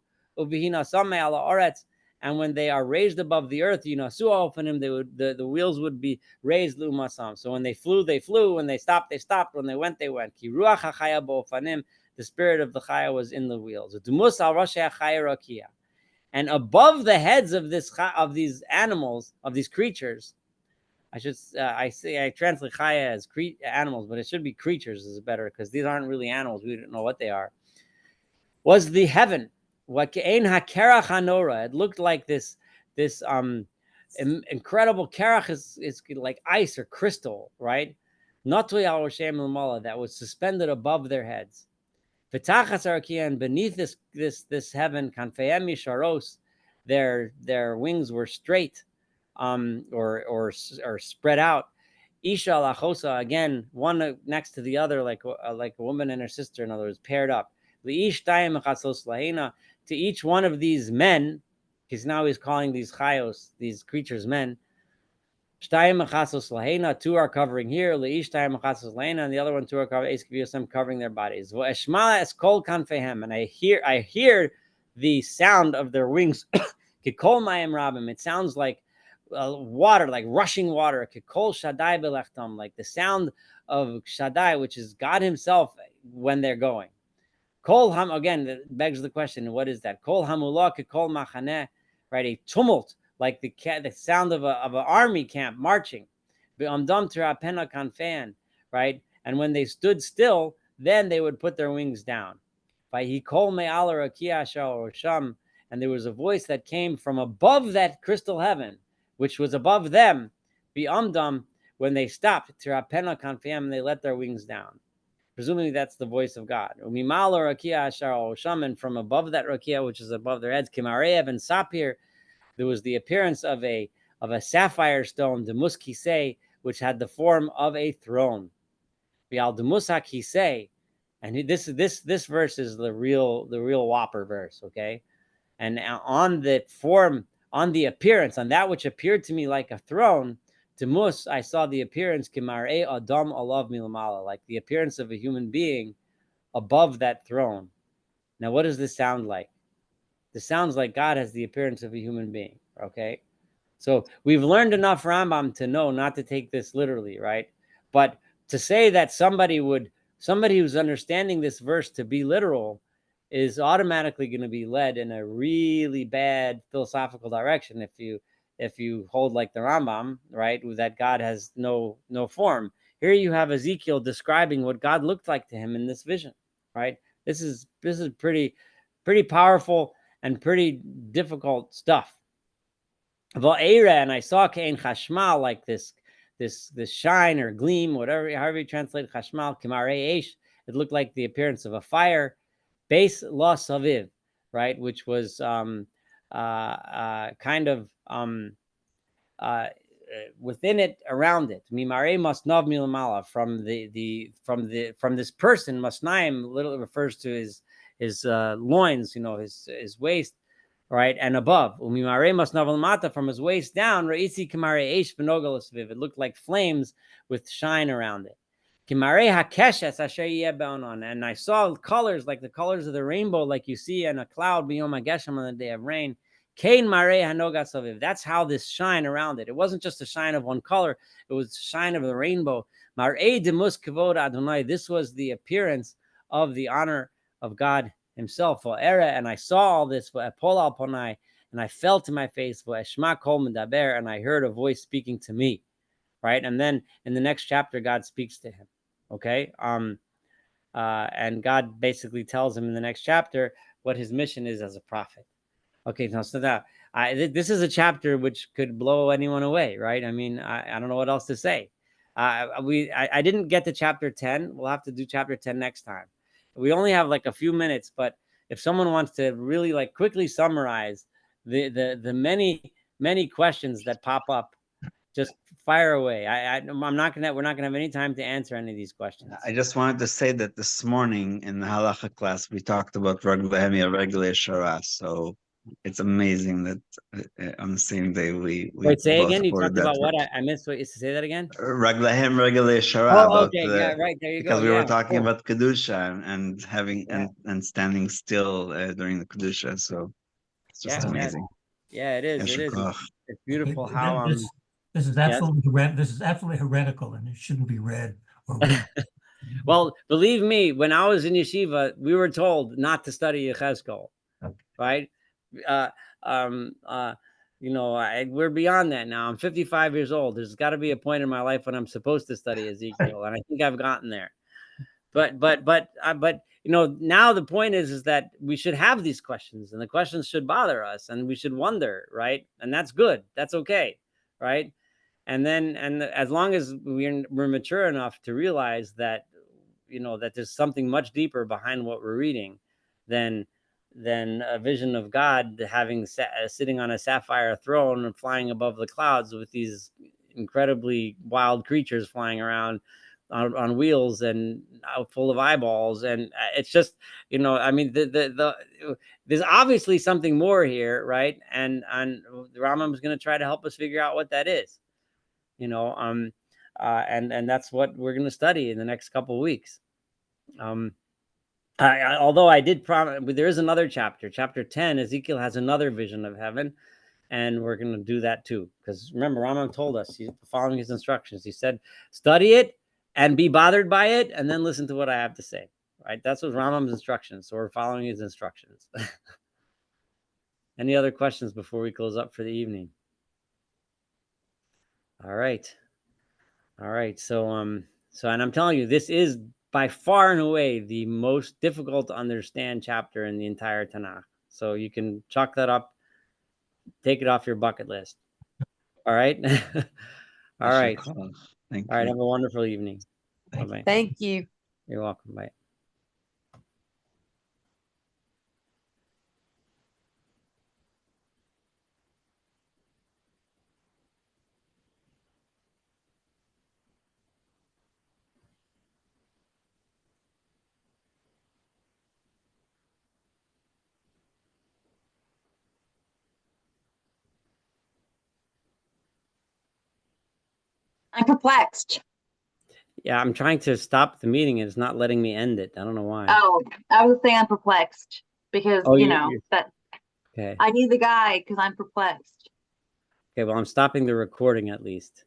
And when they are raised above the earth, the wheels would be raised l'umasam. So when they flew, they flew. When they stopped, they stopped. When they went, they went. The spirit of the chaya was in the wheels. And above the heads of these animals, of these creatures, I translate chaya as animals, but it should be creatures is better, because these aren't really animals. We don't know what they are. Was the heaven. It looked like this incredible kerach is like ice or crystal, right? That was suspended above their heads. And beneath this heaven, their wings were straight, or spread out. Isha lachosa, again, one next to the other, like a woman and her sister. In other words, paired up. To each one of these men, because now he's calling these chayos, these creatures, men. Two are covering here, and the other one, two are covering their bodies. And I hear the sound of their wings. It sounds like water, like rushing water. Like the sound of Shaddai, which is God himself when they're going. Again, that begs the question, what is that? Kol hamulah kol machaneh, right? A tumult, like the sound of an army camp marching. Right? And when they stood still, then they would put their wings down. And there was a voice that came from above that crystal heaven, which was above them, when they stopped, and they let their wings down. Presumably that's the voice of God. And from above that rakia, which is above their heads, Kimarev and Sapir, there was the appearance of a sapphire stone, the muskise, which had the form of a throne. And this verse is the real whopper verse, okay? And on the form, on the appearance, on that which appeared to me like a throne, Timus, I saw the appearance, Kimarei Adam Alav Milamala, like the appearance of a human being above that throne. Now, what does this sound like? This sounds like God has the appearance of a human being, okay? So we've learned enough Rambam to know not to take this literally, right? But to say that somebody who's understanding this verse to be literal is automatically going to be led in a really bad philosophical direction if you hold like the Rambam, right, that God has no form. Here you have Ezekiel describing what God looked like to him in this vision, right? This is pretty powerful and pretty difficult stuff. And I saw Kain Chashmal, like this shine or gleam, however you translate Chashmal, Kimarei Eish. It looked like the appearance of a fire. Beis La Saviv, right, which was kind of within it, around it. Mimare Masnav Milamala, from this person. Masnaim literally refers to his loins, his waist, right, and above. Umimare Masnav Lamata, from his waist down. Reitzi Kimare Eish Benogal Saviv. It looked like flames with shine around it. And I saw colors like the colors of the rainbow, like you see in a cloud beyond Geshem on the day of rain. That's how this shine around it. It wasn't just a shine of one color, it was the shine of the rainbow. This was the appearance of the honor of God himself. And I saw all this, and I fell to my face, and I heard a voice speaking to me. Right? And then in the next chapter, God speaks to him. Okay. And God basically tells him in the next chapter what his mission is as a prophet. Okay, so now this is a chapter which could blow anyone away, right? I mean, I don't know what else to say. I didn't get to chapter 10. We'll have to do chapter 10 next time. We only have like a few minutes, but if someone wants to really like quickly summarize the many questions that pop up, just fire away. We're not gonna have any time to answer any of these questions. I just wanted to say that this morning in the halacha class we talked about Raglahemia Regle Shara. So it's amazing that on the same day we Wait, say both again. You quoted talked that about what? I missed what you say that again. Raglahem Regle Shara Oh, about okay, yeah, right. There you go. because we Yeah, were talking cool. about kedusha and having Yeah. and standing still during the kedusha. So it's just amazing. Yeah, it is. It is. It's beautiful how This is absolutely this is absolutely heretical, and it shouldn't be read or written. Well, believe me, when I was in yeshiva, we were told not to study Yechezkel, right? We're beyond that now. I'm 55 years old. There's got to be a point in my life when I'm supposed to study Ezekiel, and I think I've gotten there. But now the point is that we should have these questions, and the questions should bother us, and we should wonder, right? And that's good. That's okay, right? And as long as we're mature enough to realize that, that there's something much deeper behind what we're reading than a vision of God sitting on a sapphire throne and flying above the clouds with these incredibly wild creatures flying around on wheels and full of eyeballs. And it's just, I mean, there's obviously something more here, right? And the Rambam is going to try to help us figure out what that is. And that's what we're going to study in the next couple of weeks. Although I did promise, there is another chapter 10. Ezekiel has another vision of heaven, and we're going to do that too. Because remember, Rambam told us, he's following his instructions. He said, study it and be bothered by it, and then listen to what I have to say. Right? That's what Rambam's instructions. So we're following his instructions. Any other questions before we close up for the evening? All right. So, and I'm telling you, this is by far and away the most difficult to understand chapter in the entire Tanakh. So you can chalk that up, take it off your bucket list. All right. All right. Thank you. All right. Have a wonderful evening. Bye-bye. Thank you. You're welcome. Bye. I'm perplexed. Yeah, I'm trying to stop the meeting and it's not letting me end it. I don't know why. Oh, I was saying I'm perplexed because, that okay. I need the guy because I'm perplexed. Okay, well, I'm stopping the recording at least.